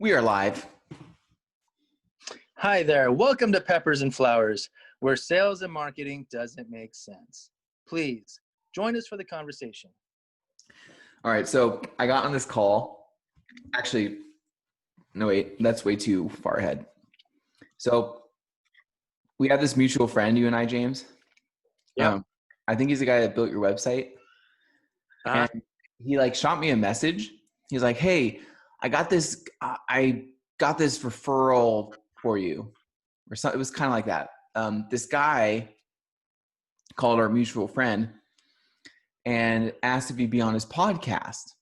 We are live. Hi there. Welcome to Peppers and Flowers, where sales and marketing doesn't make sense. Please join us for the conversation. All right, so I got on this call. Actually, no, wait, that's way too far ahead. So we have this mutual friend, you and I, James. Yeah. I think he's the guy that built your website. And he shot me a message. He's like, "Hey, I got this referral for you," or something. It was kind of like that. This guy called our mutual friend and asked if he'd be on his podcast.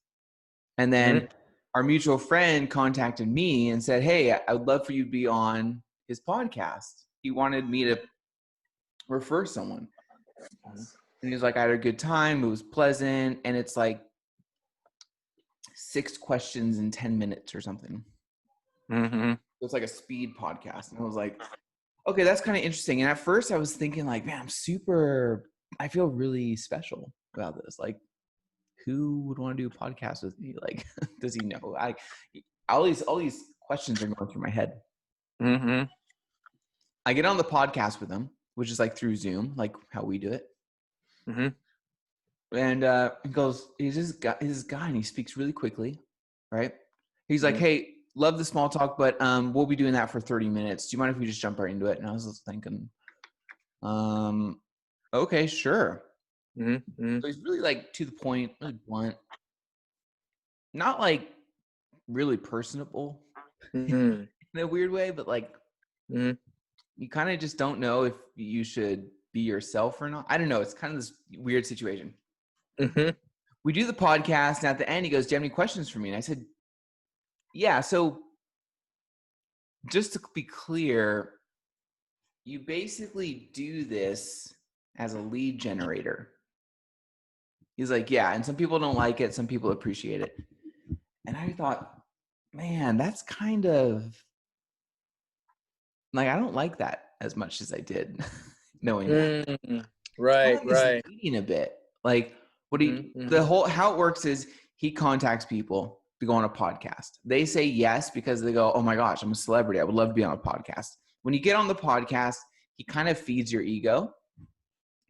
And then our mutual friend contacted me and said, "Hey, I would love for you to be on his podcast." He wanted me to refer someone. And he was like, "I had a good time. It was pleasant." And it's like 6 questions in 10 minutes or something. So it's like a speed podcast. And I was like, okay, that's kind of interesting. And at first I was thinking like, man, I feel really special about this. Like, who would want to do a podcast with me? Like, does he know? All these questions are going through my head. I get on the podcast with him, which is like through Zoom, like how we do it. And he goes, he's this guy, and he speaks really quickly, right? He's like, "Hey, love the small talk, but we'll be doing that for 30 minutes. Do you mind if we just jump right into it?" And I was just thinking, okay, sure. So he's really like to the point, really blunt, not like really personable in a weird way, but like you kind of just don't know if you should be yourself or not. I don't know. It's kind of this weird situation. We do the podcast, and at the end he goes, "Do you have any questions for me?" And I said, "Yeah, so just to be clear, you basically do this as a lead generator." He's like, "Yeah, and some people don't like it, some people appreciate it." And I thought, man, that's kind of like, I don't like that as much as I did knowing that. Right. Kind of misleading a bit. Like, how it works is he contacts people to go on a podcast. They say yes because they go, "Oh my gosh, I'm a celebrity. I would love to be on a podcast." When you get on the podcast, he kind of feeds your ego.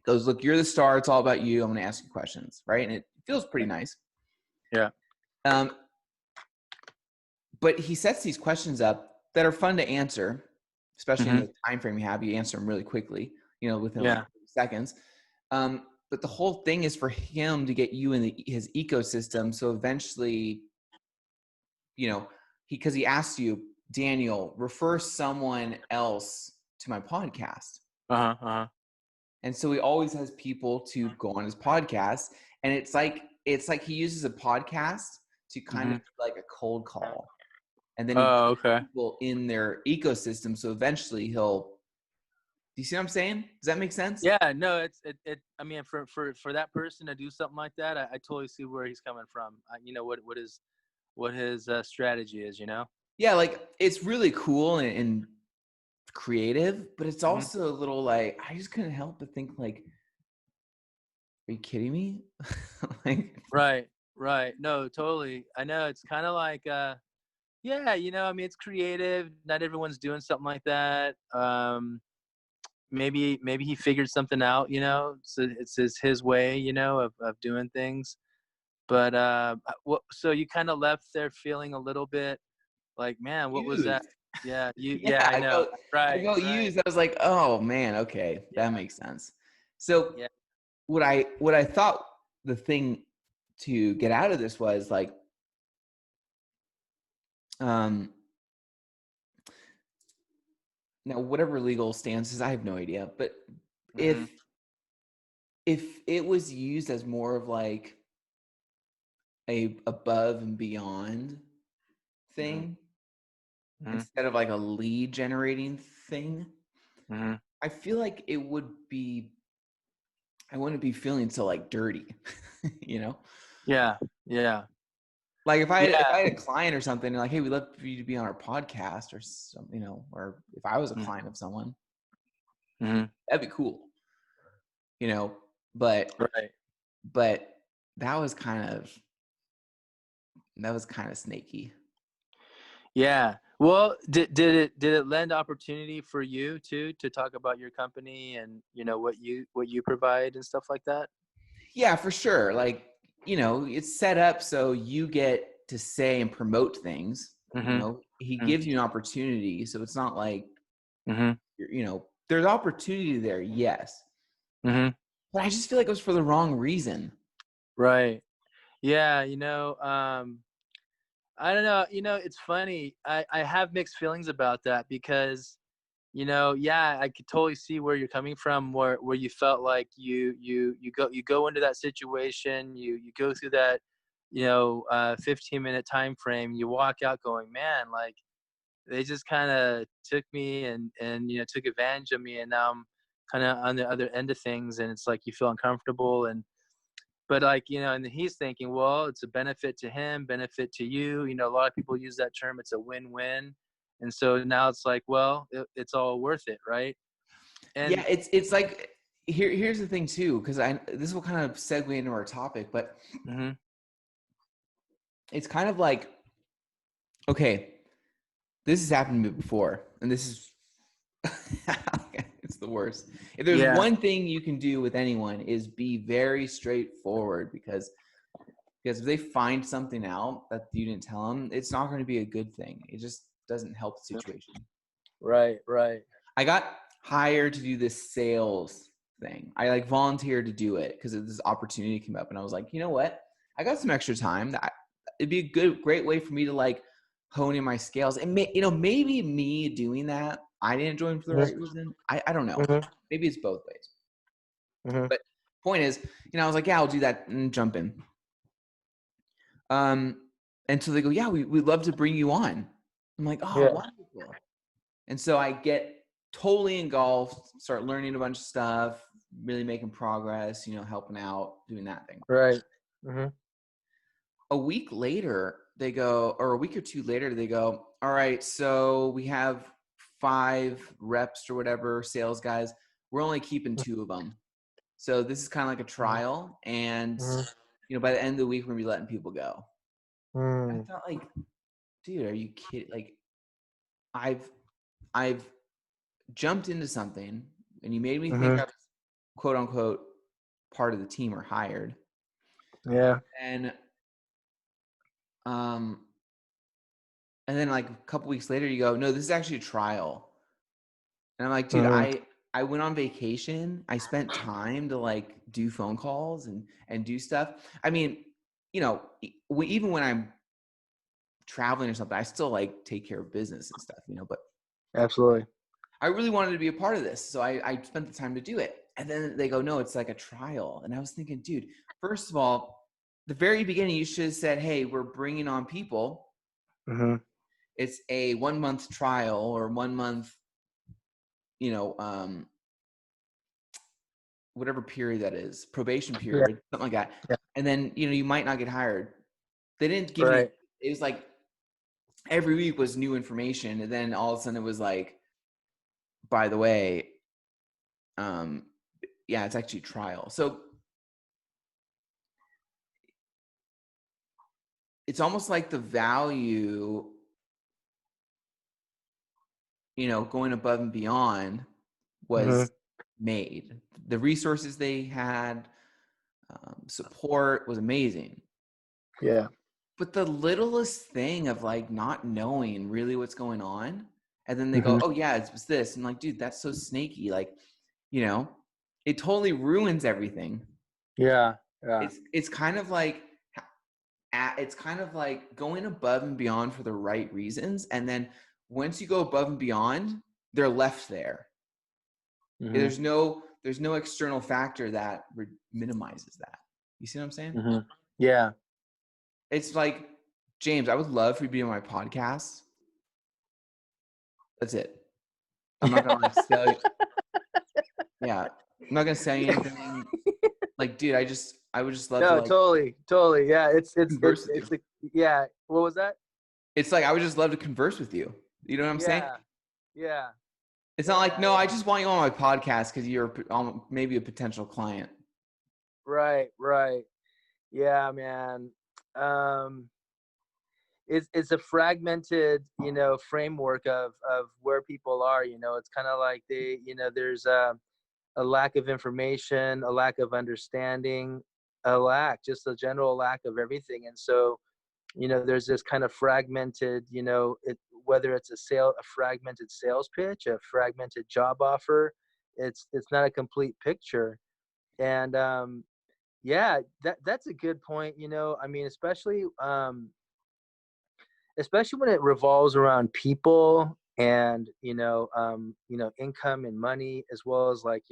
Goes, "Look, you're the star. It's all about you. I'm going to ask you questions." Right. And it feels pretty nice. Yeah. But he sets these questions up that are fun to answer, especially in the time frame you have. You answer them really quickly, within like 30 seconds. But the whole thing is for him to get you in his ecosystem. So eventually, because he asks you, "Daniel, refer someone else to my podcast." And so he always has people to go on his podcast. And it's like he uses a podcast to kind of like a cold call. And then he gets people in their ecosystem. So eventually do you see what I'm saying? Does that make sense? Yeah, no, I mean, for that person to do something like that, I totally see where he's coming from. What his strategy is, Yeah, like it's really cool and creative, but it's also a little like, I just couldn't help but think like, are you kidding me? Right. No, totally. I know it's kind of like, yeah, I mean, it's creative. Not everyone's doing something like that. Maybe he figured something out, so it's his way, of doing things. But so you kind of left there feeling a little bit like, man, what was that? Yeah, I know. I felt used. I was like, oh man, okay, that makes sense. So what I thought the thing to get out of this was like, now whatever legal stance is, I have no idea, but if it was used as more of like a above and beyond thing instead of like a lead generating thing, I feel like I wouldn't be feeling so like dirty, Yeah. Like if I had a client or something, and like, "Hey, we'd love for you to be on our podcast," or something, or if I was a client of someone, that'd be cool, But but that was kind of snaky. Yeah. Well, did it lend opportunity for you too to talk about your company and what you provide and stuff like that? Yeah, for sure. Like, it's set up so you get to say and promote things. Mhm. He Mhm. gives you an opportunity, so it's not like Mhm. there's opportunity there, yes, Mhm. but I just feel like it was for the wrong reason. Right. Yeah. I don't know. It's funny. I have mixed feelings about that because, yeah, I could totally see where you're coming from, where you felt like you go into that situation, you go through that, 15-minute time frame, you walk out going, man, like they just kind of took me and took advantage of me, and now I'm kind of on the other end of things, and it's like you feel uncomfortable. But like, and he's thinking, well, it's a benefit to him, benefit to you. A lot of people use that term. It's a win-win. And so now it's like, well, it's all worth it, right? Yeah, And it's like here's the thing too, because this will kind of segue into our topic, but mhm, it's kind of like, okay, this has happened to me before, and this is it's the worst. If there's yeah, one thing you can do with anyone is be very straightforward, because if they find something out that you didn't tell them, it's not going to be a good thing. It just doesn't help the situation. right, right. I got hired to do this sales thing. I like volunteered to do it because this opportunity came up, and I was like, you know what? I got some extra time. It'd be a great way for me to like hone in my scales. And maybe me doing that, I didn't join for the Mhm, right reason. I don't know. mhm, Maybe it's both ways. mhm, But point is, I was like, yeah, I'll do that and jump in. And so they go, yeah, we'd love to bring you on. I'm like, oh, yeah, wonderful. And so I get totally engulfed, start learning a bunch of stuff, really making progress, helping out, doing that thing. right. Mhm, A week later, they go, or a week or two later, they go, all right, so we have 5 reps or whatever, sales guys. We're only keeping 2 of them. So this is kind of like a mhm, trial. And, mhm, by the end of the week, we're going to be letting people go. I mm, thought, like, dude, are you kidding? Like, I've I've jumped into something, and you made me think I mhm, was quote unquote part of the team or hired. yeah, And um and then like a couple weeks later you go, no, this is actually a trial. And I'm like, dude, mhm, I went on vacation. I spent time to like do phone calls and do stuff. I mean, even when I'm traveling or something, I still like take care of business and stuff, but absolutely. I really wanted to be a part of this. So I spent the time to do it. And then they go, no, it's like a trial. And I was thinking, dude, first of all, the very beginning, you should have said, hey, we're bringing on people. Mhm, It's a 1-month trial or 1-month, you know, um, whatever period that is, probation yeah, period, something like that. yeah, And then, you might not get hired. They didn't give any, right. it was like every week was new information. And then all of a sudden it was like, by the way, um, yeah, it's actually a trial. So it's almost like the value, going above and beyond Mhm, was made. The resources they had, support was amazing. yeah, But the littlest thing of like not knowing really what's going on, and then they go, mhm, oh yeah, it's this. And like, dude, that's so snaky. Like, you know, it totally ruins everything. yeah, yeah. It's kind of like going above and beyond for the right reasons, and then once you go above and beyond, they're left there. Mhm, There's no external factor that minimizes that. You see what I'm saying? mhm, yeah. It's like, James, I would love for you to be on my podcast. That's it. I'm not gonna like sell you. Yeah, I'm not gonna sell you anything. Like, dude, I would just love to No, like totally, totally. Yeah, converse with you. yeah. What was that? It's like I would just love to converse with you. You know what I'm saying? Yeah, yeah, It's not like, yeah, no, I yeah. just want you on my podcast because you're maybe a potential client. Right, right. Yeah, man. Um, it's a fragmented, framework of where people are. It's kind of like there's a lack of information, a lack of understanding, just a general lack of everything. And so, there's this kind of fragmented, whether it's a fragmented sales pitch, a fragmented job offer, it's not a complete picture. And yeah, that's a good point. I mean, especially when it revolves around people and income and money, as well as like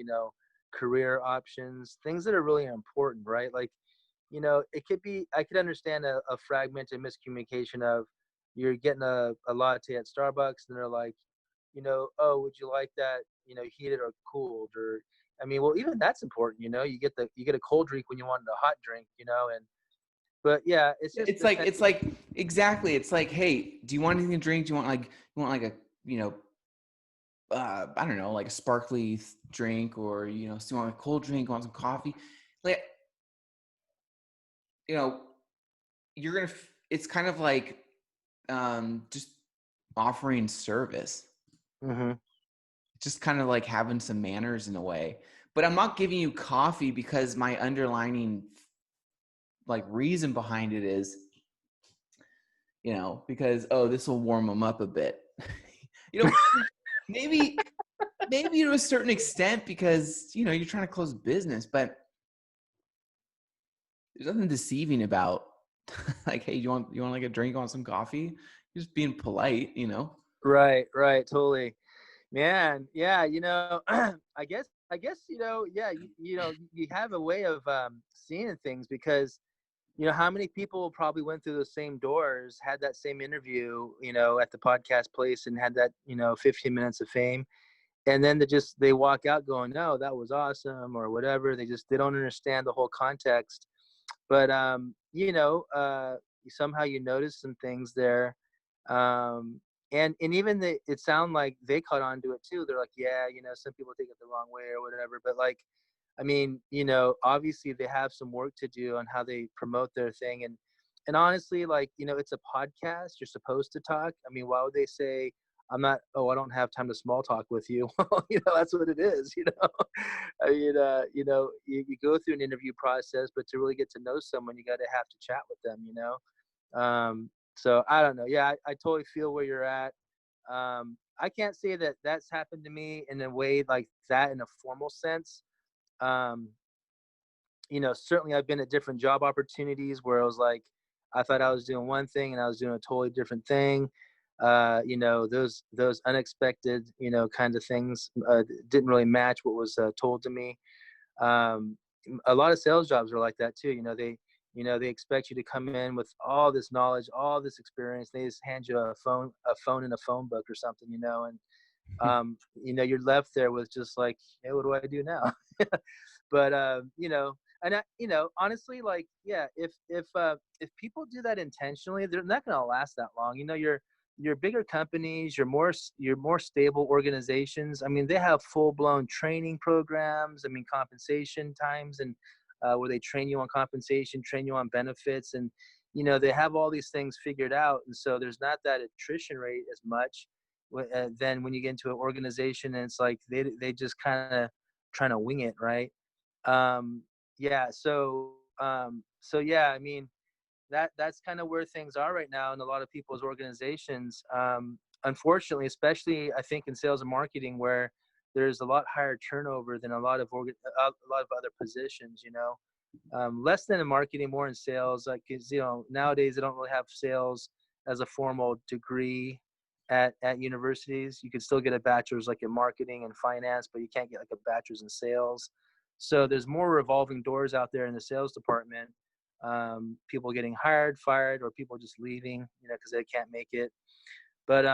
career options, things that are really important, right? Like, it could be, I could understand a fragmented miscommunication of, you're getting a latte at Starbucks and they're like, oh, would you like that, heated or cooled? Or, I mean, well, even that's important. You get a cold drink when you want a hot drink, and but yeah, it's just It's like exactly. It's like, hey, do you want anything to drink? Do you want like a I don't know, like a sparkly drink, or do you want a cold drink? Want some coffee? Like, you know, you're gonna. It's kind of like just offering service. hmm Just kind of like having some manners in a way. But I'm not giving you coffee because my underlining like reason behind it is, because this will warm them up a bit. you know, maybe to a certain extent, because you're trying to close business, but there's nothing deceiving about like, hey, you want like a drink, on some coffee? You're just being polite. right, totally, man. Yeah, I guess yeah, you have a way of seeing things, because how many people probably went through those same doors, had that same interview, at the podcast place, and had that 15 minutes of fame, and then they walk out going, no, that was awesome, or whatever. They don't understand the whole context. But somehow you notice some things there. And even it sound like they caught on to it too. They're like, yeah, some people take it the wrong way or whatever, but like, I mean, obviously they have some work to do on how they promote their thing. And honestly, like, it's a podcast, you're supposed to talk. I mean, why would they say, I don't have time to small talk with you? That's what it is. I mean, you go through an interview process, but to really get to know someone, you got to have to chat with them. So I don't know. Yeah, I totally feel where you're at. I can't say that that's happened to me in a way like that in a formal sense. Um, certainly I've been at different job opportunities where I was like, I thought I was doing one thing and I was doing a totally different thing. Those unexpected, kind of things didn't really match what was told to me. Um, a lot of sales jobs are like that too. They expect you to come in with all this knowledge, all this experience. They just hand you a phone and a phone book or something, and you're left there with just like, hey, what do I do now? But and honestly, like, yeah, if people do that intentionally, they're not going to last that long. Your bigger companies, your more stable organizations, I mean, they have full blown training programs. I mean, compensation times, and where they train you on compensation, train you on benefits, and they have all these things figured out, and so there's not that attrition rate as much. Then when you get into an organization and it's like they just kind of trying to wing it, right? um yeah, so yeah, I mean, that's kind of where things are right now in a lot of people's organizations, unfortunately, especially I think in sales and marketing, where there's a lot higher turnover than a lot of other positions, less than in marketing, more in sales. Like, 'cause, nowadays they don't really have sales as a formal degree at universities. You could still get a bachelor's like in marketing and finance, but you can't get like a bachelor's in sales. So there's more revolving doors out there in the sales department. People getting hired, fired, or people just leaving, because they can't make it. But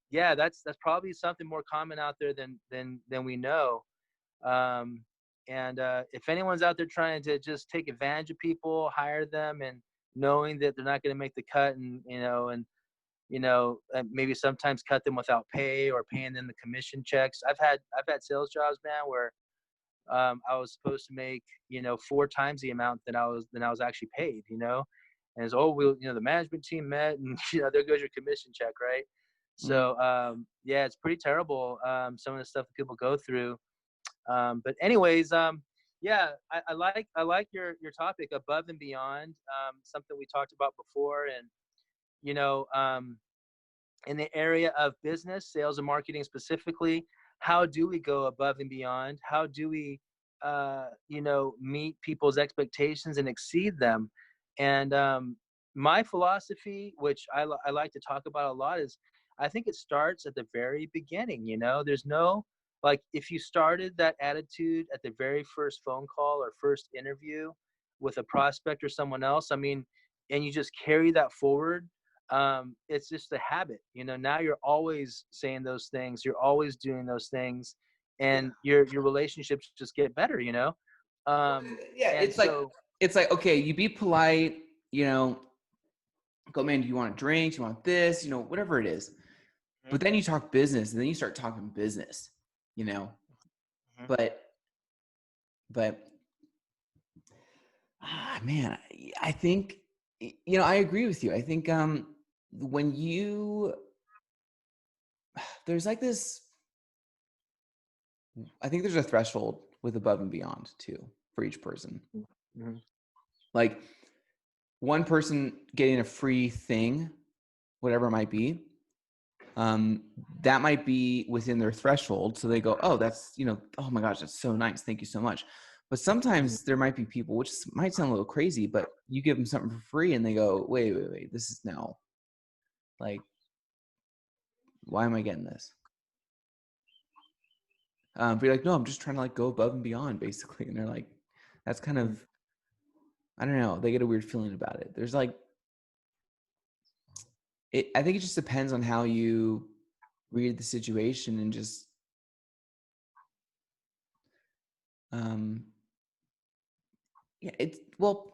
yeah, that's probably something more common out there than we know. Um, and if anyone's out there trying to just take advantage of people, hire them, and knowing that they're not going to make the cut, and maybe sometimes cut them without pay or paying them the commission checks. I've had sales jobs, man, where I was supposed to make 4 times the amount that I was actually paid, And it's, oh, the management team met, and there goes your commission check, right? Mm. So yeah, it's pretty terrible. Some of the stuff that people go through. But anyways, yeah, I like your topic, above and beyond. Something we talked about before, and you know, in the area of business, sales and marketing specifically, how do we go above and beyond? How do we, meet people's expectations and exceed them? And my philosophy, which I like to talk about a lot, is I think it starts at the very beginning. There's no, like, if you started that attitude at the very first phone call or first interview with a prospect or someone else, I mean, and you just carry that forward, it's just a habit. Now you're always saying those things, you're always doing those things, Yeah. and your relationships just get better. Well, yeah, And so it's like, okay, you be polite, go, man, do you want a drink? Do you want this? Whatever it is. But Mhm, then you talk business, and then you start talking business, you know. mhm. But but man, I think I agree with you. I think when you there's like this, I think there's a threshold with above and beyond too for each person. Mhm. Like one person getting a free thing, whatever it might be, um, that might be within their threshold. So they go, oh, that's, oh my gosh, that's so nice. Thank you so much. But Mhm. sometimes there might be people, which might sound a little crazy, but you give them something for free and they go, wait, this is now like, why am I getting this? But you're like, no, I'm just trying to like go above and beyond basically. And they're like, that's kind of, I don't know. They get a weird feeling about it. There's like, I think it just depends on how you read the situation and just, um, yeah, well,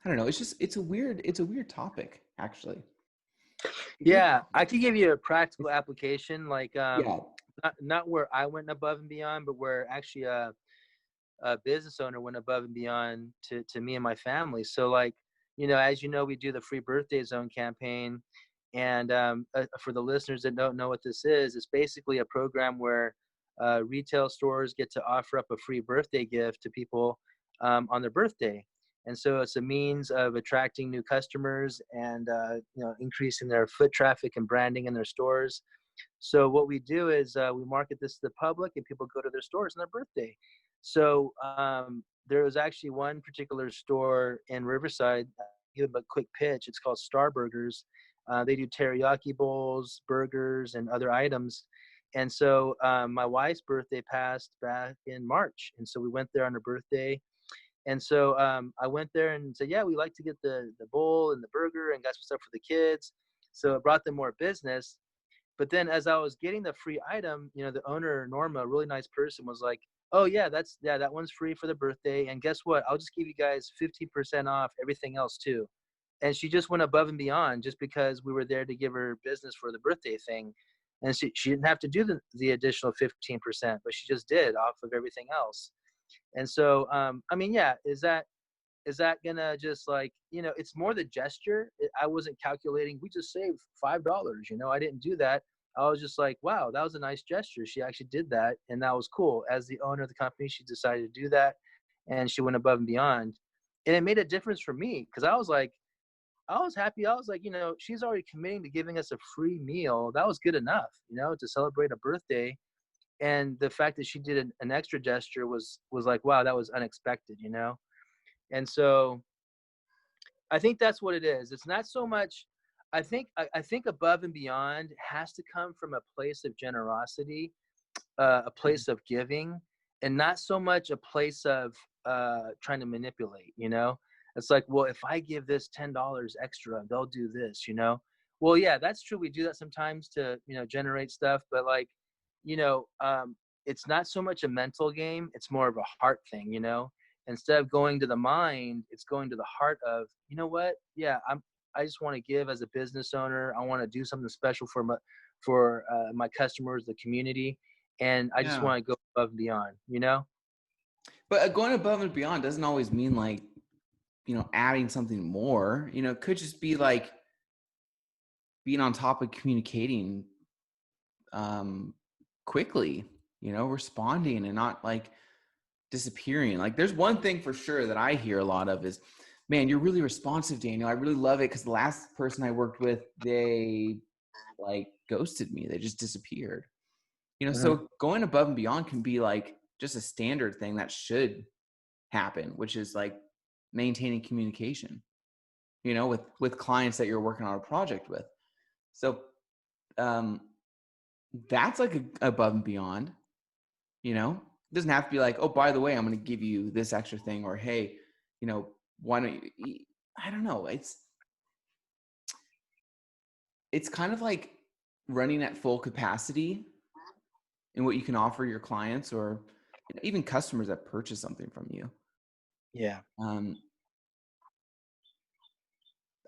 I don't know. It's just, it's a weird topic actually. Because Yeah, I could give you a practical it's, application, like yeah, not where I went above and beyond, but where actually a business owner went above and beyond to me and my family. So, like, as you know, we do the free birthday zone campaign. And for the listeners that don't know what this is, it's basically a program where retail stores get to offer up a free birthday gift to people on their birthday. And so it's a means of attracting new customers and increasing their foot traffic and branding in their stores. So what we do is we market this to the public, and people go to their stores on their birthday. So there was actually one particular store in Riverside. Give them a quick pitch. It's called Star Burgers. They do teriyaki bowls, burgers, and other items. And so my wife's birthday passed back in March, and so we went there on her birthday. And so I went there and said, yeah, we like to get the bowl and the burger, and got some stuff for the kids. So it brought them more business. But then as I was getting the free item, the owner, Norma, a really nice person, was like, oh yeah, that one's free for the birthday. And guess what? I'll just give you guys 15% off everything else too. And she just went above and beyond just because we were there to give her business for the birthday thing. And she didn't have to do the additional 15%, but she just did off of everything else. And so, I mean, yeah, is that gonna just, like, it's more the gesture. I wasn't calculating, we just saved $5. I didn't do that. I was just like, wow, that was a nice gesture. She actually did that, and that was cool. As the owner of the company, she decided to do that, and she went above and beyond. And it made a difference for me, because I was happy. I was like, she's already committing to giving us a free meal. That was good enough, to celebrate a birthday. And the fact that she did an extra gesture was like, wow, that was unexpected. And so I think that's what it is. It's not so much. I think above and beyond has to come from a place of generosity, a place of giving, and not so much a place of trying to manipulate. It's like, well, if I give this $10 extra, they'll do this. Well, yeah, that's true. We do that sometimes to generate stuff, but, like, it's not so much a mental game. It's more of a heart thing. Instead of going to the mind, it's going to the heart of, what? Yeah, I just want to give as a business owner. I want to do something special for my customers, the community, and I just yeah. want to go above and beyond. But going above and beyond doesn't always mean like adding something more. It could just be like being on top of communicating quickly, responding and not like disappearing. Like there's one thing for sure that I hear a lot of is, man, you're really responsive, Daniel. I really love it because the last person I worked with, they like ghosted me. They just disappeared. So going above and beyond can be like just a standard thing that should happen, which is like maintaining communication, with clients that you're working on a project with. So that's like above and beyond. It doesn't have to be like, oh, by the way, I'm going to give you this extra thing, or hey, why don't you eat? I don't know. It's kind of like running at full capacity in what you can offer your clients, or even customers that purchase something from you. Yeah.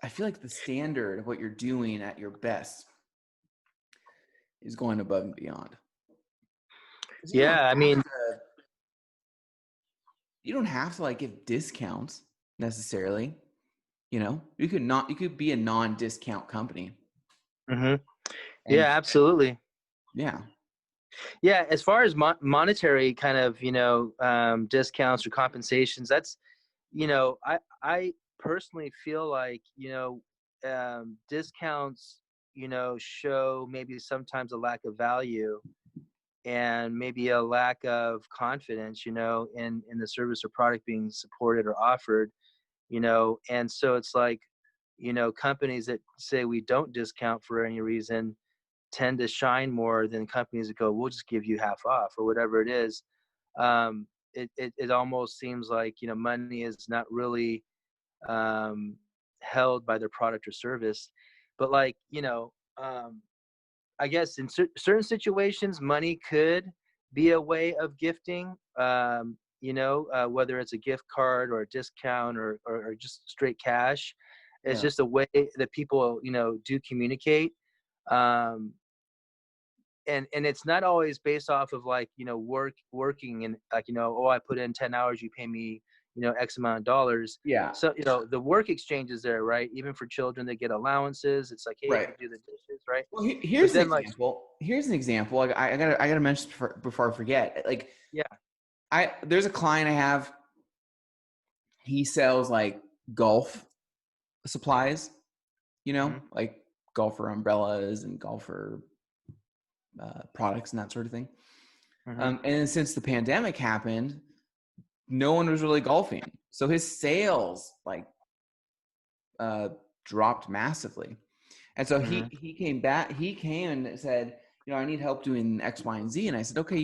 I feel like the standard of what you're doing at your best is going above and beyond. Yeah, I mean, you don't have to like give discounts necessarily. You could be a non-discount company. Yeah, absolutely. Yeah. Yeah, as far as monetary kind of discounts or compensations, that's I personally feel like discounts show maybe sometimes a lack of value and maybe a lack of confidence in the service or product being supported or offered. And so it's like companies that say we don't discount for any reason tend to shine more than companies that go, we'll just give you half off or whatever it is. It almost seems like money is not really held by their product or service. But like I guess in certain situations money could be a way of gifting, whether it's a gift card or a discount or just straight cash. It's just a way that people do communicate. um, and it's not always based off of like working and like oh, I put in 10 hours, you pay me X amount of dollars. Yeah. So the work exchange is there, right? Even for children that get allowances, it's like, hey, if Right. you do the dishes, right? Well, But here's an then like, example. Here's an example. Like, I gotta mention before I forget. Like, yeah. there's a client I have. He sells like golf supplies. Like golfer umbrellas and golfer products and that sort of thing. And since the pandemic happened, no one was really golfing, so his sales like dropped massively. And so he came back. He came and said, I need help doing X, Y, and Z. And I said, okay,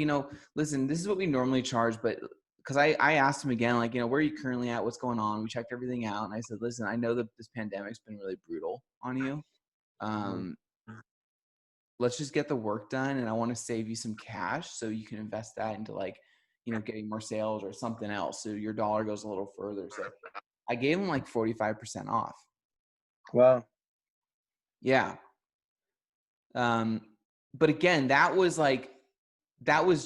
listen, this is what we normally charge, but because I asked him again, like, where are you currently at? What's going on? We checked everything out, and I said, listen, I know that this pandemic's been really brutal on you. Let's just get the work done, and I want to save you some cash so you can invest that into like, getting more sales or something else, so your dollar goes a little further. So I gave him like 45% off. Wow. Yeah. But again, that was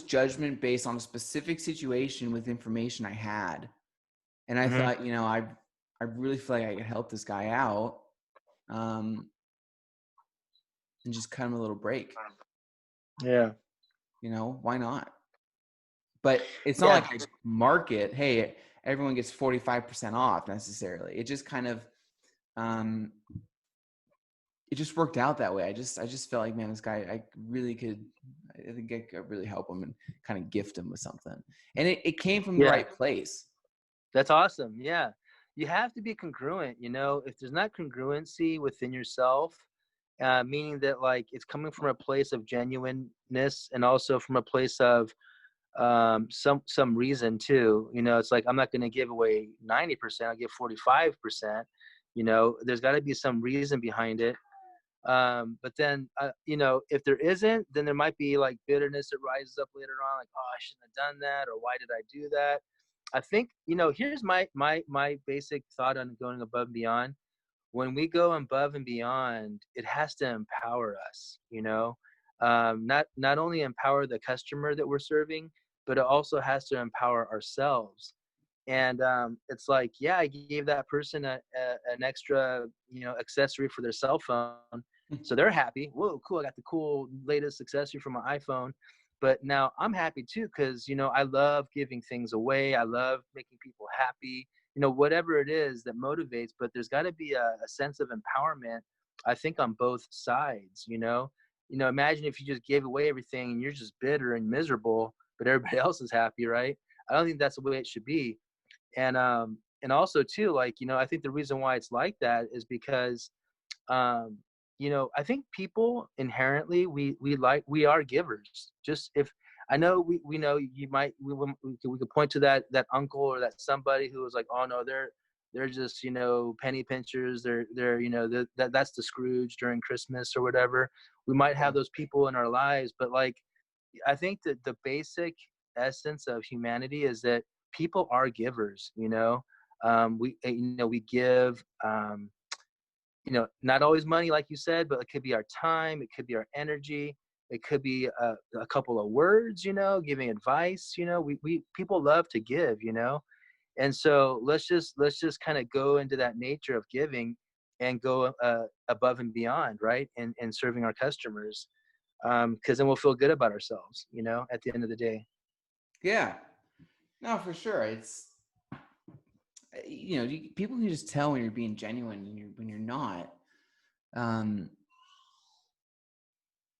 judgment based on a specific situation with information I had. And I thought, I really feel like I could help this guy out. And just cut him a little break. Yeah. Why not? But it's not like I market, hey, everyone gets 45% off necessarily. It just kind of, it just worked out that way. I just felt like, man, this guy, I think I could really help him and kind of gift him with something. And it came from the right place. That's awesome. Yeah. You have to be congruent, if there's not congruency within yourself, meaning that like it's coming from a place of genuineness and also from a place of some reason too. It's like, I'm not going to give away 90%, I'll give 45%. There's got to be some reason behind it. But then if there isn't, then there might be like bitterness that rises up later on, like, oh, I shouldn't have done that, or why did I do that? I think here's my basic thought on going above and beyond. When we go above and beyond, it has to empower us, not only empower the customer that we're serving, but it also has to empower ourselves. And it's like, yeah, I gave that person an extra, accessory for their cell phone, so they're happy. Whoa, cool! I got the cool latest accessory for my iPhone. But now I'm happy too, because I love giving things away. I love making people happy. Whatever it is that motivates. But there's got to be a sense of empowerment, I think, on both sides. Imagine if you just gave away everything and you're just bitter and miserable, but everybody else is happy, right? I don't think that's the way it should be. And also too, like, I think the reason why it's like that is because um I think people inherently, we are givers. Just if I know, we know you might, we could point to that uncle or that somebody who was like, oh no, they're just penny pinchers, they're that's the Scrooge during Christmas or whatever. We might have those people in our lives, but like, I think that the basic essence of humanity is that people are givers. We give, not always money, like you said, but it could be our time, it could be our energy, it could be a couple of words, giving advice. We people love to give. And so let's just kind of go into that nature of giving and go above and beyond, right? And serving our customers, because then we'll feel good about ourselves, at the end of the day. Yeah. No, for sure. It's people can just tell when you're being genuine and when you're not. Um,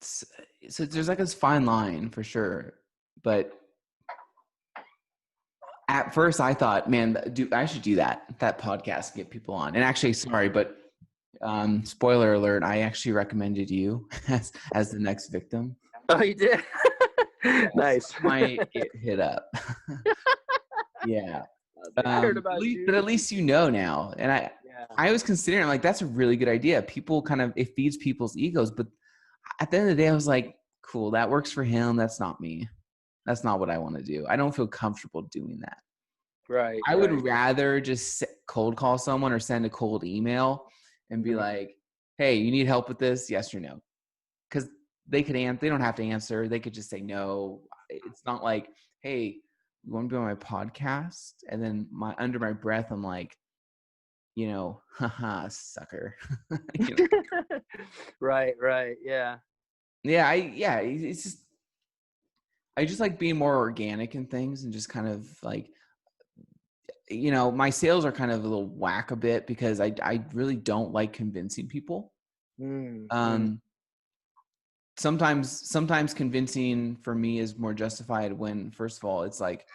so there's like this fine line for sure, but at first I thought, man, I should do that podcast, get people on. And actually, sorry, but spoiler alert, I actually recommended you as the next victim. Oh, you did? Nice. Might get hit up. Yeah. I heard about you. But at least now. And I was considering, like, that's a really good idea. People it feeds people's egos. But at the end of the day, I was like, cool, that works for him. That's not me. That's not what I want to do. I don't feel comfortable doing that. Right. I would rather just cold call someone or send a cold email and be like, hey, you need help with this? Yes or no? Because they don't have to answer. They could just say no. It's not like, hey, you want to be on my podcast? And then under my breath, I'm like, haha, sucker. Right. Yeah. It's just, I just like being more organic in things and just kind of like, my sales are kind of a little whack a bit because I really don't like convincing people. Sometimes convincing for me is more justified when, first of all, it's like,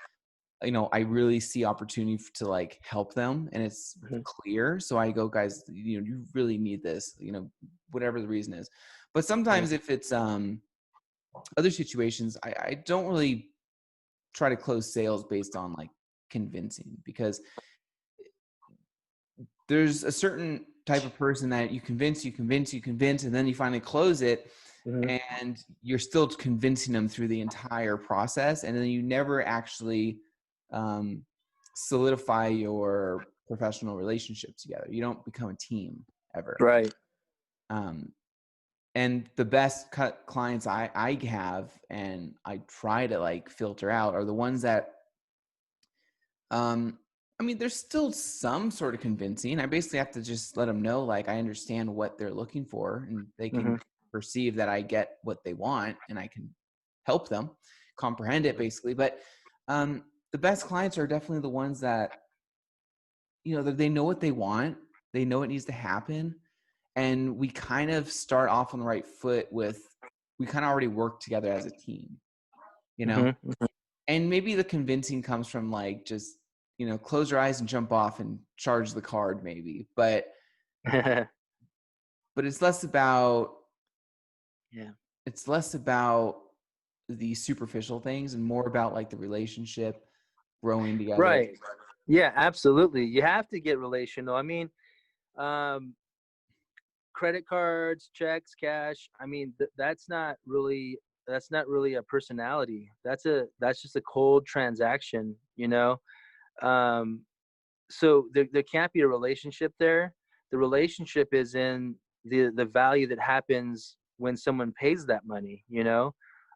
I really see opportunity to like help them and it's clear. So I go, guys, you really need this, whatever the reason is. But sometimes if it's other situations, I don't really try to close sales based on like convincing, because there's a certain type of person that you convince, and then you finally close it. And you're still convincing them through the entire process, and then you never actually solidify your professional relationship together. You don't become a team ever. Right. And the best clients I have and I try to like filter out are the ones that there's still some sort of convincing. I basically have to just let them know, like, I understand what they're looking for, and they can perceive that I get what they want and I can help them comprehend it, basically. But the best clients are definitely the ones that, they know what they want. They know it needs to happen. And we kind of start off on the right foot we kind of already work together as a team, and maybe the convincing comes from like, just, close your eyes and jump off and charge the card maybe, but it's less about, it's less about the superficial things and more about like the relationship growing together. Right. Yeah, absolutely. You have to get relational. I mean, credit cards, checks, cash. I mean, that's not really a personality. That's just a cold transaction, So there can't be a relationship there. The relationship is in the value that happens when someone pays that money,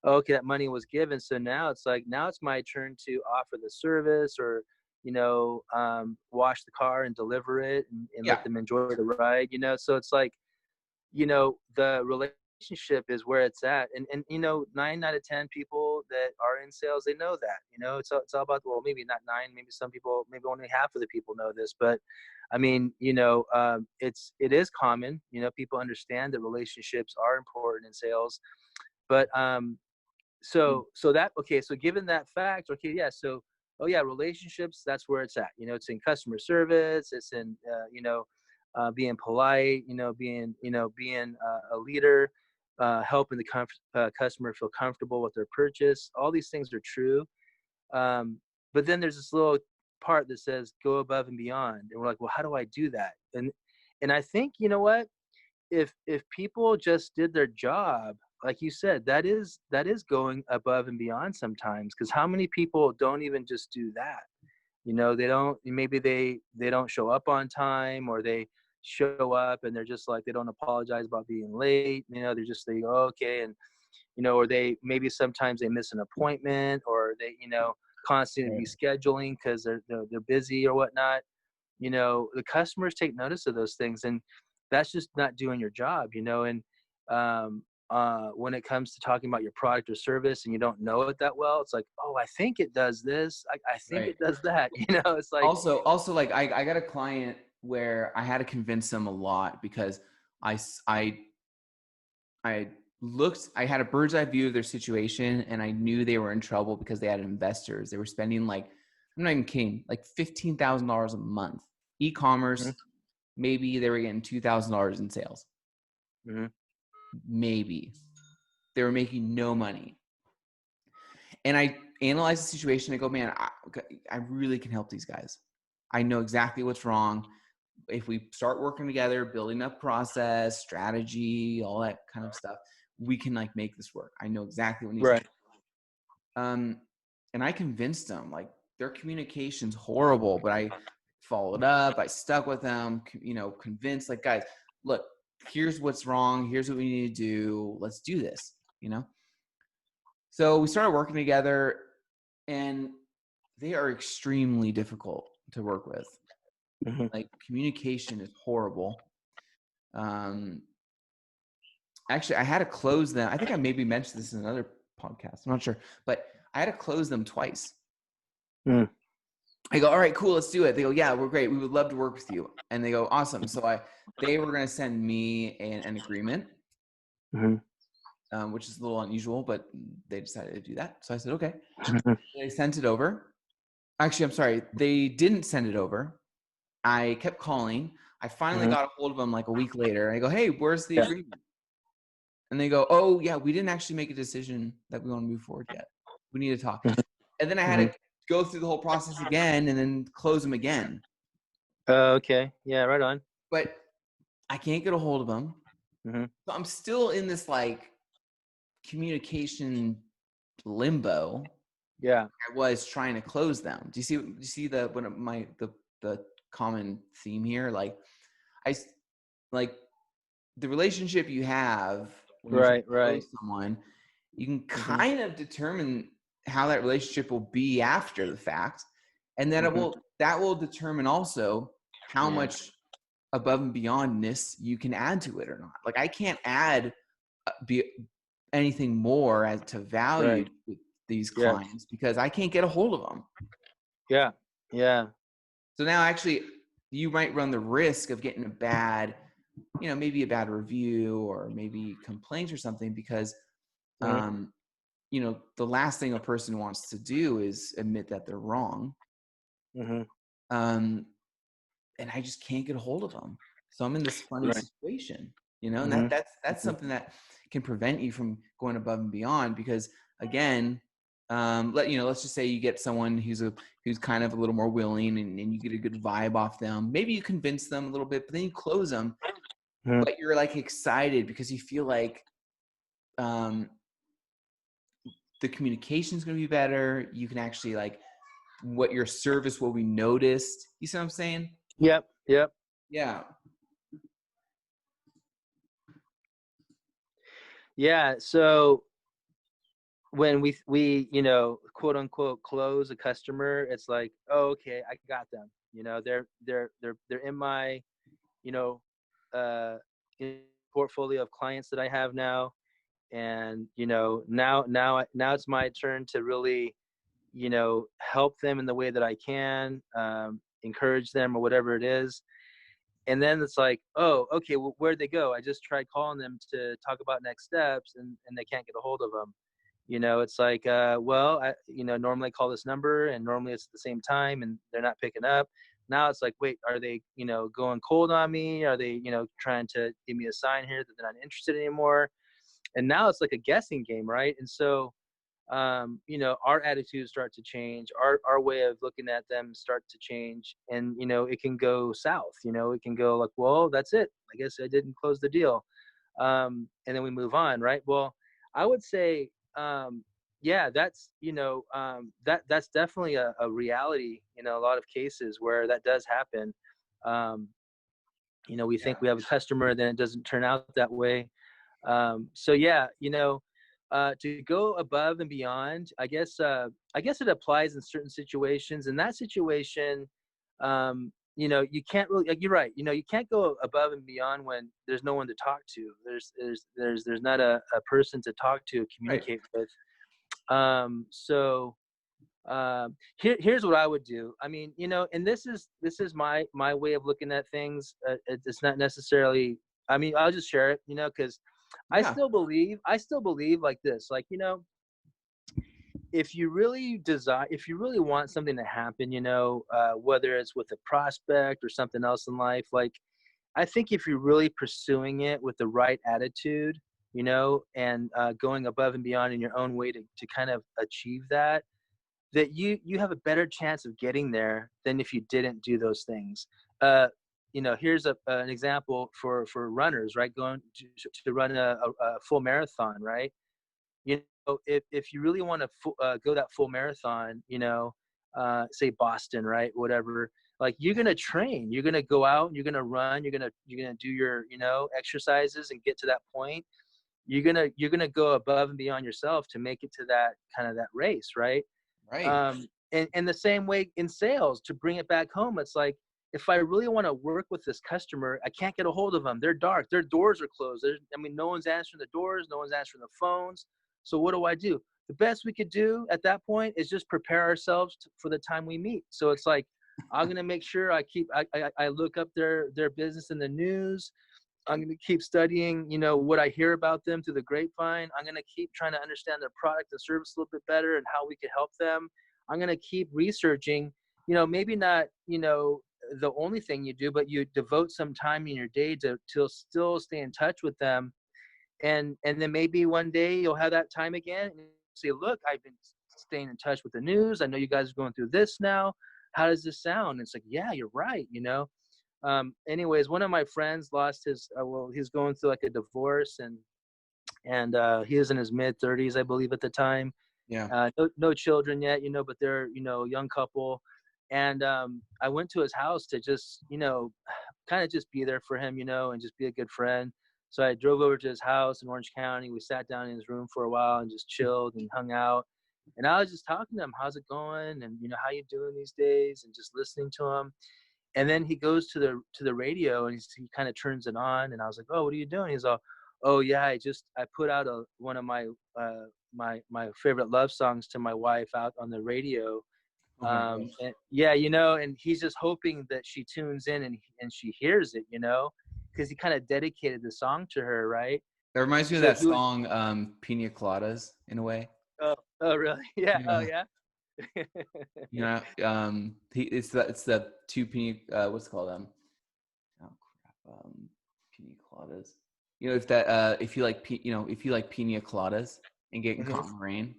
Okay, that money was given, so now it's like, now it's my turn to offer the service, or wash the car and deliver it and Yeah. let them enjoy the ride, so it's like, the relationship is where it's at. And 9 out of 10 people that are in sales, they know that, it's all about, well, maybe not nine, maybe some people, maybe only half of the people know this, but I mean, it is common, people understand that relationships are important in sales, but so given that fact, okay, yeah, so, oh yeah, relationships, that's where it's at, it's in customer service, it's in being polite, being a leader, helping the customer feel comfortable with their purchase. All these things are true, but then there's this little part that says go above and beyond, and we're like, well, how do I do that? And I think, what, if people just did their job, like you said, that is going above and beyond sometimes, because how many people don't even just do that? They don't, maybe they don't show up on time, or they show up and they're just like, they don't apologize about being late, they're just, they go, okay, and or they, maybe sometimes they miss an appointment, or they, constantly Right. rescheduling because they're busy or whatnot. The customers take notice of those things, and that's just not doing your job. And when it comes to talking about your product or service and you don't know it that well, it's like, oh, I think it does this, I think Right. it does that. It's like, Also, like I got a client where I had to convince them a lot because I s- I I had a bird's eye view of their situation, and I knew they were in trouble because they had investors. They were spending, like, I'm not even kidding, like $15,000 a month. E-commerce, mhm, maybe they were getting $2,000 in sales. mhm, Maybe they were making no money. And I analyzed the situation. I go, man, I really can help these guys. I know exactly what's wrong. If we start working together, building up process, strategy, all that kind of stuff, we can, like, make this work. I know exactly what needs to right, um, and I convinced them, like, their communication's horrible, but I followed up. I stuck with them, convinced, like, guys, look, here's what's wrong. Here's what we need to do. Let's do this. So we started working together, and they are extremely difficult to work with. mhm, Like, communication is horrible. Um, Actually, I had to close them. I think I maybe mentioned this in another podcast. I'm not sure, but I had to close them twice. mhm, I go, all right, cool, let's do it. They go, yeah, we're great. We would love to work with you. And they go, awesome. So they were going to send me an agreement, mhm, which is a little unusual, but they decided to do that. So I said, okay. mhm, They sent it over. Actually, I'm sorry. They didn't send it over. I kept calling. I finally mhm, got a hold of them like a week later. I go, hey, where's the yeah, agreement? And they go, oh, yeah, we didn't actually make a decision that we want to move forward yet. We need to talk. mhm, And then I had mhm. to go through the whole process again and then close them again. Okay, yeah, right on. But I can't get a hold of them. Mhm, So I'm still in this, like, communication limbo. yeah, I was trying to close them. Do you see the common theme here? Like, like, the relationship you have when you're trying right, to right. close someone, you can Mhm, kind of determine how that relationship will be after the fact. And then mhm, that will determine also how yeah, much above and beyondness you can add to it or not. Like, I can't add be anything more as to value right, with these yeah, clients because I can't get a hold of them. yeah, yeah, So now, actually, you might run the risk of getting maybe a bad review or maybe complaints or something because, mhm, the last thing a person wants to do is admit that they're wrong. mhm, Um, and I just can't get a hold of them. So I'm in this funny right, situation, and mhm, that's mhm, something that can prevent you from going above and beyond because, again, let's just say you get someone who's kind of a little more willing and you get a good vibe off them. Maybe you convince them a little bit, but then you close them, mhm, but you're, like, excited because you feel like um, the communication is going to be better. You can actually, like, what your service will be noticed. You see what I'm saying? yep, yep. Yeah. Yeah, so when we quote unquote close a customer, it's like, oh, okay, I got them. They're in my you know uh portfolio of clients that I have now. And now it's my turn to really help them in the way that I can, encourage them or whatever it is. And then it's like, oh, okay, well, where'd they go? I just tried calling them to talk about next steps, and they can't get a hold of them. It's like, well, normally I call this number, and normally it's at the same time, and they're not picking up. Now it's like, wait, are they, going cold on me? Are they, trying to give me a sign here that they're not interested anymore? And now it's like a guessing game, right? And so, our attitudes start to change, our way of looking at them start to change, and it can go south. It can go like, well, that's it, I guess I didn't close the deal. And then we move on, right? Well, I would say, yeah, that's definitely a reality, a lot of cases where that does happen. um, we think Yeah. we have a customer, then it doesn't turn out that way. So yeah, to go above and beyond, I guess it applies in certain situations. In that situation, you can't really, like, you're right. You can't go above and beyond when there's no one to talk to. There's not a person to talk to, Right. communicate with. So here's what I would do. I mean, and this is my way of looking at things. It's not necessarily. I mean, I'll just share it, because Yeah. I still believe like this. Like, if you really want something to happen, whether it's with a prospect or something else in life, like, I think if you're really pursuing it with the right attitude, and going above and beyond in your own way to kind of achieve that, that you have a better chance of getting there than if you didn't do those things. Here's an example for runners, right? Going to run a full marathon, right? If you really want to go that full marathon, say Boston, right? Whatever. Like, you're gonna train, you're gonna go out, you're gonna run, you're gonna do your exercises and get to that point. You're gonna go above and beyond yourself to make it to that kind of that race, right? Right. And the same way in sales, to bring it back home, it's like, if I really want to work with this customer, I can't get a hold of them. They're dark. Their doors are closed. No one's answering the doors. No one's answering the phones. So what do I do? The best we could do at that point is just prepare ourselves for the time we meet. So it's like, I'm going to make sure I look up their business in the news. I'm going to keep studying, what I hear about them through the grapevine. I'm going to keep trying to understand their product and service a little bit better and how we can help them. I'm going to keep researching, maybe not, the only thing you do, but you devote some time in your day to still stay in touch with them. And then maybe one day you'll have that time again and say, look, I've been staying in touch with the news. I know you guys are going through this now. How does this sound? And it's like, yeah, you're right. Anyways, one of my friends lost his, he's going through like a divorce, and he was in his mid 30s, I believe, at the time. Yeah. No children yet, but they're, a young couple. And I went to his house to just, kind of just be there for him, and just be a good friend. So I drove over to his house in Orange County. We sat down in his room for a while and just chilled and hung out. And I was just talking to him, how's it going? And, how you doing these days? And just listening to him. And then he goes to the radio, and he kind of turns it on. And I was like, oh, what are you doing? He's all, oh yeah, I put out one of my my favorite love songs to my wife out on the radio. Oh my gosh. And yeah, and he's just hoping that she tunes in and she hears it, because he kind of dedicated the song to her, right? That reminds me of So that he was, song, Pina Coladas, in a way. oh really? Yeah. Oh Yeah. yeah. It's the two pina, what's it called? Oh crap. Pina Coladas. If you like pina coladas and getting Mhm. caught in the rain,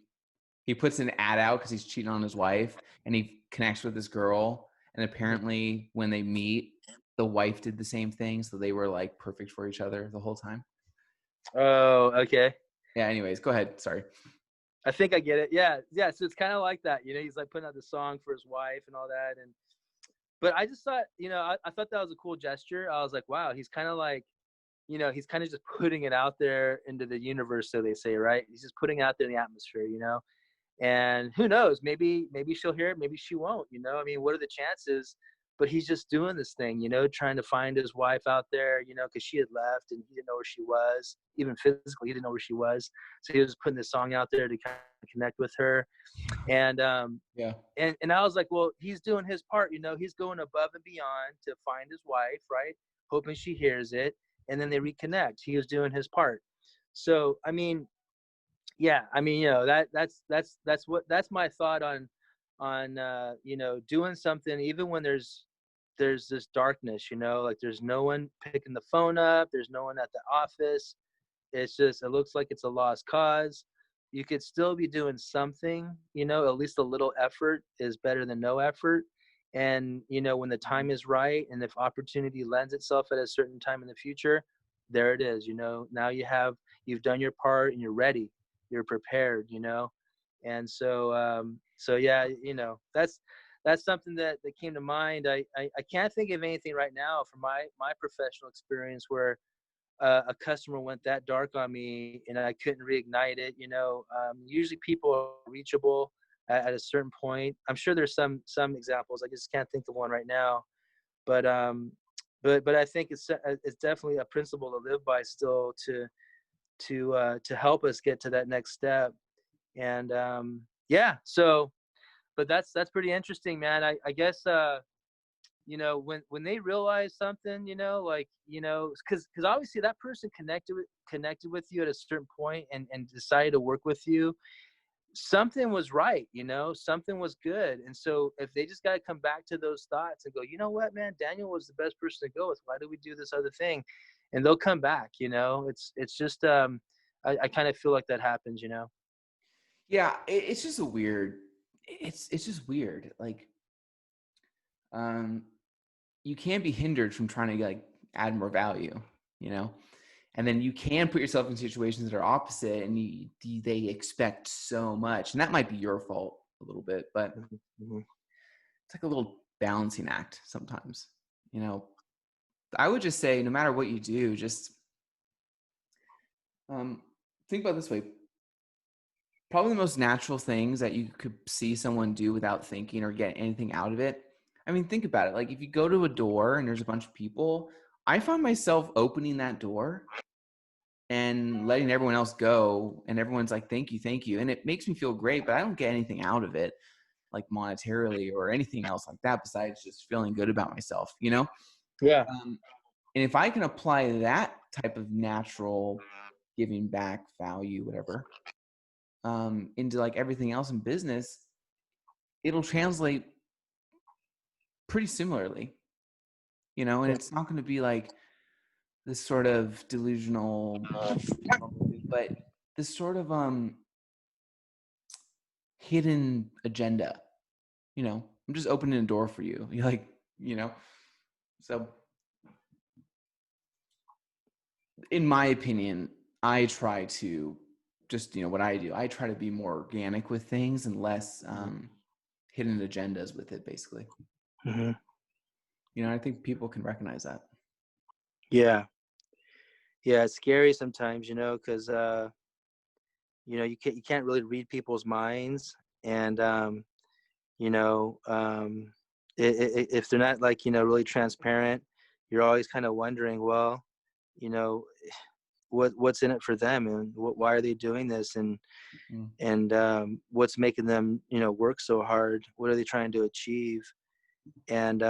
he puts an ad out because he's cheating on his wife, and he connects with this girl. And apparently, when they meet, the wife did the same thing, so they were like perfect for each other the whole time. Oh, okay. Yeah. Anyways, go ahead. Sorry. I think I get it. Yeah, yeah. So it's kind of like that, he's like putting out the song for his wife and all that. But I just thought, I thought that was a cool gesture. I was like, wow, he's kind of like, he's kind of just putting it out there into the universe, so they say, right? He's just putting it out there in the atmosphere, and who knows, maybe she'll hear it, maybe she won't, I mean, what are the chances? But he's just doing this thing, trying to find his wife out there, because she had left and he didn't know where she was, even physically he didn't know where she was. So he was putting this song out there to kind of connect with her. And Yeah. and I was like, well, he's doing his part, he's going above and beyond to find his wife, right? Hoping she hears it, and then they reconnect. He was doing his part. So I mean, yeah, I mean, that's my thought on doing something even when there's this darkness, like there's no one picking the phone up, there's no one at the office. It's just, it looks like it's a lost cause. You could still be doing something, at least a little effort is better than no effort. And, when the time is right and if opportunity lends itself at a certain time in the future, there it is, now you've done your part and you're ready, you're prepared, And so yeah, that's something that came to mind. I can't think of anything right now from my professional experience where a customer went that dark on me and I couldn't reignite it. Usually people are reachable at a certain point. I'm sure there's some examples. I just can't think of one right now. But but I think it's definitely a principle to live by still to help us get to that next step. And yeah, so but that's pretty interesting, man. I guess when they realize something, like, because obviously that person connected with you at a certain point and decided to work with you, something was right, something was good. And so if they just got to come back to those thoughts and go, you know what, man, Daniel was the best person to go with, why do we do this other thing? And they'll come back. It's just I kind of feel like that happens. Yeah, it's just a weird. It's just weird. Like, um, you can't be hindered from trying to like add more value, you know, and then you can put yourself in situations that are opposite, and they expect so much, and that might be your fault a little bit, but Mm-hmm. it's like a little balancing act sometimes, you know. I would just say, no matter what you do, just think about it this way. Probably the most natural things that you could see someone do without thinking or get anything out of it. I mean, think about it. Like if you go to a door and there's a bunch of people, I find myself opening that door and letting everyone else go. And everyone's like, thank you, thank you. And it makes me feel great, but I don't get anything out of it, like monetarily or anything else like that, besides just feeling good about myself, you know? Yeah. And if I can apply that type of natural giving back value, whatever, into like everything else in business, it'll translate pretty similarly, you know, and it's not going to be like this sort of delusional, but this sort of hidden agenda, you know. I'm just opening a door for you. You like, you know. So in my opinion, I try to just, you know, what I do, I try to be more organic with things and less hidden agendas with it, basically. Mm-hmm. You know, I think people can recognize that. Yeah. Yeah, it's scary sometimes, because you can't really read people's minds, and you know, if they're not, like, really transparent, you're always kind of wondering, well, you know, what's in it for them, and why are they doing this, and Mm. what's making them, work so hard? What are they trying to achieve? And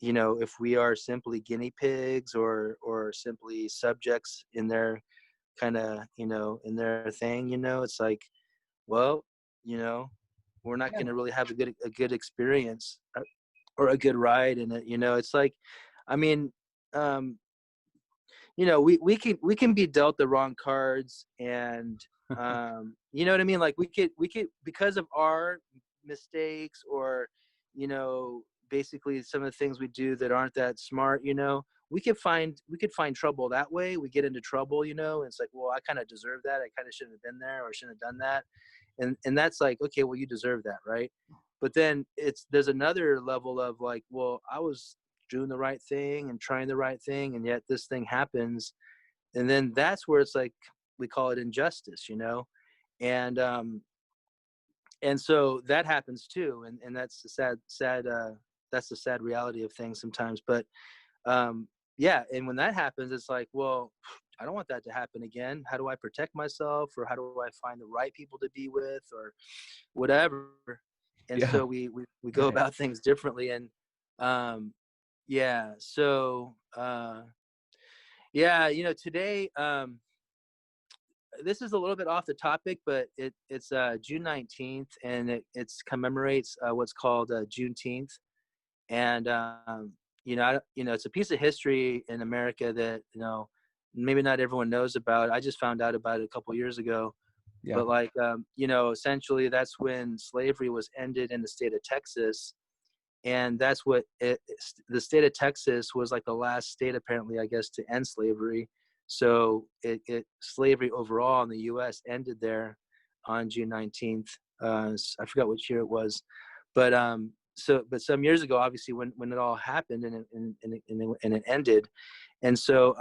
if we are simply guinea pigs or simply subjects in their kind of, in their thing, it's like, well, you know we're not Yeah. going to really have a good experience, or a good ride in it. It's like, I mean, um we can be dealt the wrong cards, and you know what I mean, like we could, because of our mistakes, or basically some of the things we do that aren't that smart, we could find trouble that way. We get into trouble, and it's like, well, I kind of deserve that, I kind of shouldn't have been there, or shouldn't have done that. And that's like, okay, well, you deserve that, right? But then there's another level of like, well, I was doing the right thing and trying the right thing, and yet this thing happens. And then that's where it's like, we call it injustice, and and so that happens too, and that's the that's the sad reality of things sometimes. But yeah, and when that happens, it's like, well, I don't want that to happen again. How do I protect myself, or how do I find the right people to be with, or whatever? And Yeah. so we go Right. about things differently. And yeah, so yeah, today, this is a little bit off the topic, but it's June 19th, and it's commemorates what's called Juneteenth. And it's a piece of history in America that maybe not everyone knows about. I just found out about it a couple years ago. Yeah. But like, essentially, that's when slavery was ended in the state of Texas. And that's the state of Texas was like the last state, apparently, I guess, to end slavery. So slavery overall in the U.S. ended there on June 19th. I forgot which year it was, but but some years ago, obviously, when it all happened, and it ended. And so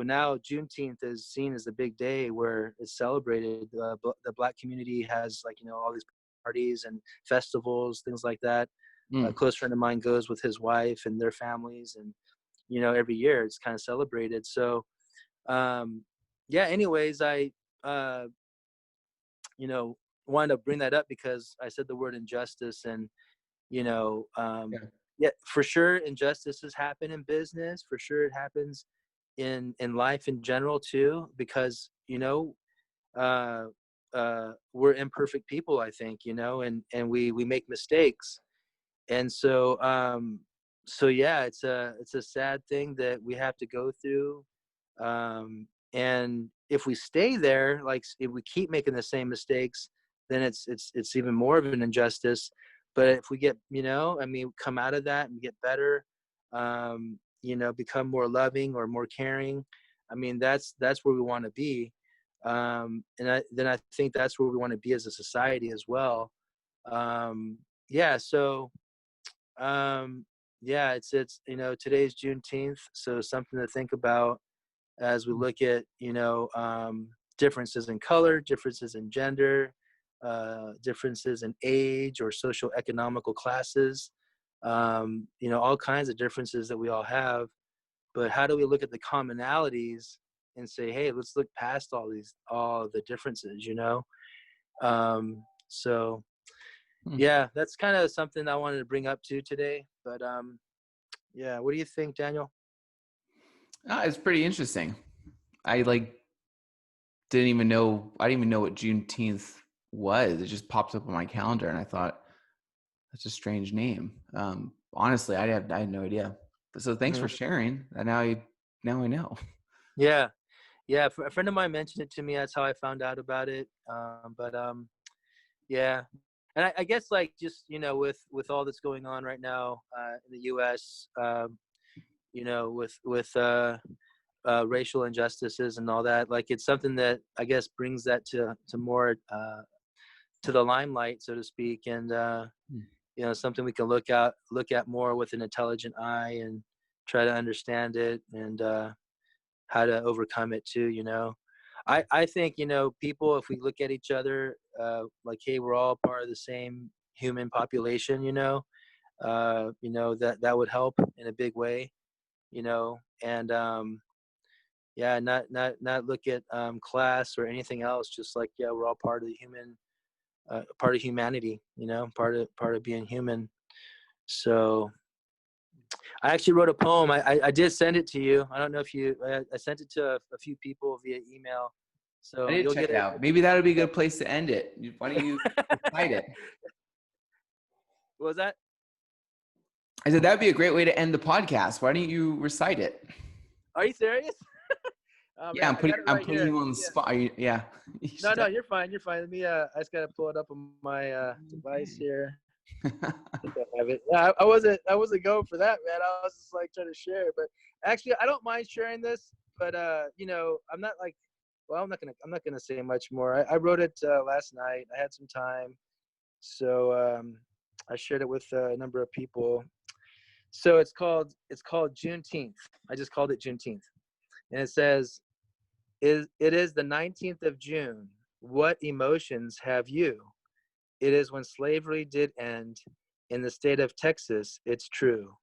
now Juneteenth is seen as the big day where it's celebrated. The Black community has, like, all these parties and festivals, things like that. A Mm. close friend of mine goes with his wife and their families, and every year it's kind of celebrated. So yeah, anyways, I uh wanted to bring that up because I said the word injustice. And you know um Yeah. yeah, for sure, injustices happen in business. For sure, it happens in life in general too, because uh we're imperfect people, I think, and we make mistakes. And so yeah, it's a sad thing that we have to go through. And if we stay there, like, if we keep making the same mistakes, then it's even more of an injustice. But if we get, come out of that and get better, become more loving or more caring, I mean, that's where we want to be. Then I think that's where we want to be as a society as well. Yeah, so yeah, it's today's Juneteenth, so something to think about as we look at differences in color, differences in gender, differences in age or social economical classes, all kinds of differences that we all have. But how do we look at the commonalities and say, hey, let's look past all the differences, so Mm. yeah, that's kind of something I wanted to bring up too today. But yeah, what do you think, Daniel? It's pretty interesting. I like didn't even know. I didn't even know what Juneteenth was. It just popped up on my calendar, and I thought that's a strange name. Honestly, I had no idea. So thanks for Mhm. sharing. And now I know. Yeah, yeah. A friend of mine mentioned it to me. That's how I found out about it. But yeah, and I guess, like, just with all that's going on right now in the U.S., with racial injustices and all that, like, it's something that I guess brings that to more to the limelight, so to speak. And Mm. something we can look at more with an intelligent eye, and try to understand it, and how to overcome it too. I think, people, if we look at each other, like, hey, we're all part of the same human population, that would help in a big way. And yeah, not look at class or anything else, just like, yeah, we're all part of the human, part of humanity, part of being human. So I actually wrote a poem. I did send it to you. I don't know if I sent it to a few people via email, I so did you'll check get it it. out. Maybe that would be a good place to end it. Why don't you recite it? What was that? I said that'd be a great way to end the podcast. Why don't you recite it? Are you serious? Oh Yeah, man, I got it I'm right putting here. you on the Yeah. spot. Yeah. You No, should no, you're fine. You're fine. Let me. I just gotta pull it up on my device definitely- here. I think I have it. Yeah, I wasn't going for that, man. I was just like trying to share it. But actually, I don't mind sharing this. But I'm not like. Well, I'm not gonna say much more. I wrote it last night. I had some time, so I shared it with a number of people. So it's called Juneteenth. I just called it Juneteenth. And it says, it is the 19th of June. What emotions have you? It is when slavery did end. In the state of Texas, it's true.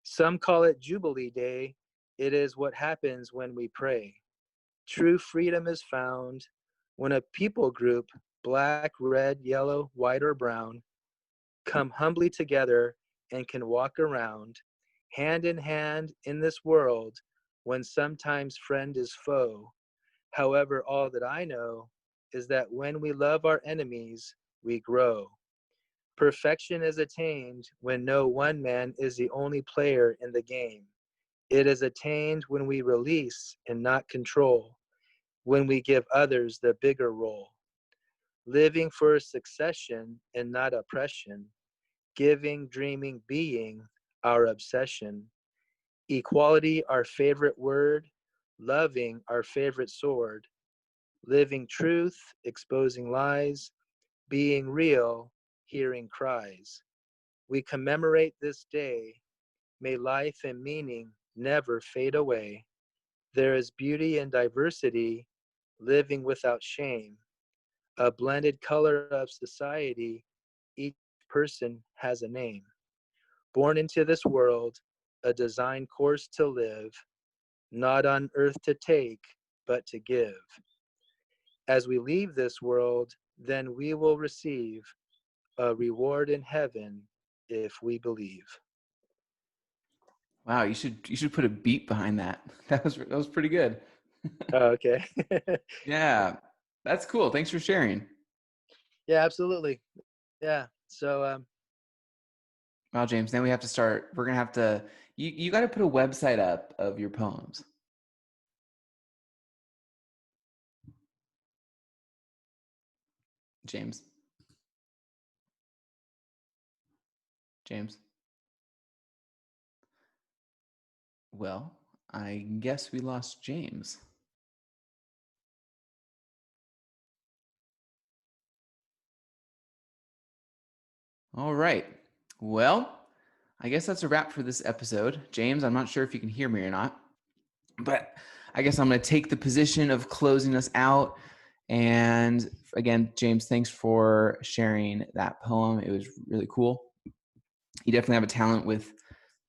Some call it Jubilee Day. It is what happens when we pray. True freedom is found when a people group, black, red, yellow, white, or brown, come humbly together and can walk around hand in hand in this world when sometimes friend is foe. However, all that I know is that when we love our enemies, we grow. Perfection is attained when no one man is the only player in the game. It is attained when we release and not control, when we give others the bigger role. Living for succession and not oppression, giving, dreaming, being our obsession. Equality, our favorite word, loving, our favorite sword, living truth, exposing lies, being real, hearing cries. We commemorate this day. May life and meaning never fade away. There is beauty and diversity, living without shame, a blended color of society. Each person has a name. Born into this world, a designed course to live, not on earth to take, but to give. As we leave this world, then we will receive a reward in heaven if we believe. Wow, you should put a beat behind that. That was pretty good. Oh, okay. Yeah, that's cool. Thanks for sharing. Yeah, absolutely. Yeah. So, Wow, James. Now we have to start. We're gonna have to. You got to put a website up of your poems. James. James. Well, I guess we lost James. All right. Well, I guess that's a wrap for this episode. James, I'm not sure if you can hear me or not, but I guess I'm going to take the position of closing us out. And again, James, thanks for sharing that poem. It was really cool. You definitely have a talent with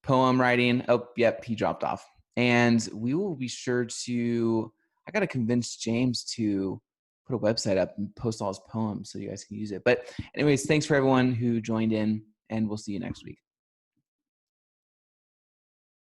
poem writing. Oh, yep, he dropped off. And we will be sure to, I got to convince James to put a website up and post all his poems so you guys can use it. But anyways, thanks for everyone who joined in, and we'll see you next week.